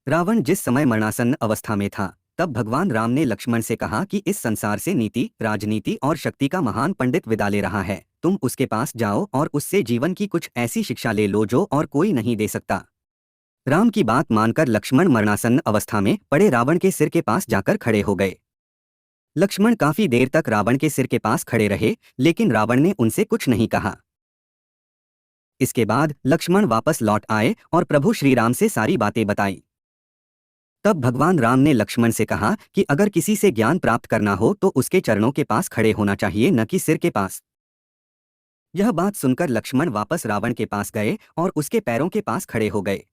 रावण जिस समय मरणासन्न अवस्था में था, तब भगवान राम ने लक्ष्मण से कहा कि इस संसार से नीति, राजनीति और शक्ति का महान पंडित विदा ले रहा है। तुम उसके पास जाओ और उससे जीवन की कुछ ऐसी शिक्षा ले लो जो और कोई नहीं दे सकता। राम की बात मानकर लक्ष्मण मरणासन्न अवस्था में पड़े रावण के सिर के पास जाकर खड़े हो गए। लक्ष्मण काफी देर तक रावण के सिर के पास खड़े रहे, लेकिन रावण ने उनसे कुछ नहीं कहा। इसके बाद लक्ष्मण वापस लौट आए और प्रभु श्री राम से सारी बातें बताई। तब भगवान राम ने लक्ष्मण से कहा कि अगर किसी से ज्ञान प्राप्त करना हो तो उसके चरणों के पास खड़े होना चाहिए, न कि सिर के पास। यह बात सुनकर लक्ष्मण वापस रावण के पास गए और उसके पैरों के पास खड़े हो गए।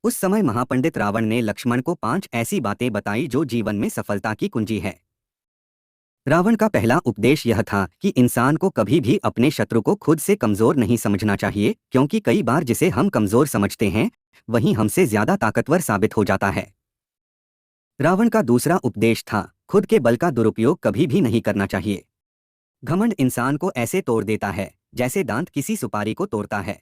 उस समय महापंडित रावण ने लक्ष्मण को 5 ऐसी बातें बताई जो जीवन में सफलता की कुंजी है। रावण का पहला उपदेश यह था कि इंसान को कभी भी अपने शत्रु को खुद से कमजोर नहीं समझना चाहिए, क्योंकि कई बार जिसे हम कमजोर समझते हैं वही हमसे ज्यादा ताकतवर साबित हो जाता है। रावण का दूसरा उपदेश था, खुद के बल का दुरुपयोग कभी भी नहीं करना चाहिए। घमंड इंसान को ऐसे तोड़ देता है जैसे दांत किसी सुपारी को तोड़ता है।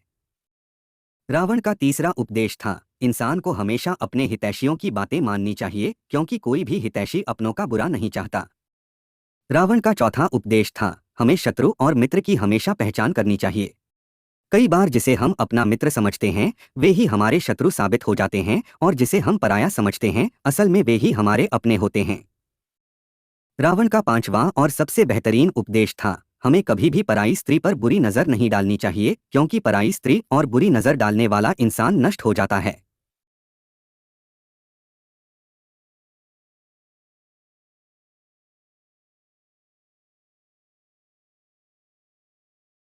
रावण का तीसरा उपदेश था, इंसान को हमेशा अपने हितैषियों की बातें माननी चाहिए, क्योंकि कोई भी हितैषी अपनों का बुरा नहीं चाहता। रावण का चौथा उपदेश था, हमें शत्रु और मित्र की हमेशा पहचान करनी चाहिए। कई बार जिसे हम अपना मित्र समझते हैं वे ही हमारे शत्रु साबित हो जाते हैं, और जिसे हम पराया समझते हैं असल में वे ही हमारे अपने होते हैं। रावण का पांचवा और सबसे बेहतरीन उपदेश था, हमें कभी भी पराई स्त्री पर बुरी नजर नहीं डालनी चाहिए, क्योंकि पराई स्त्री और बुरी नजर डालने वाला इंसान नष्ट हो जाता है।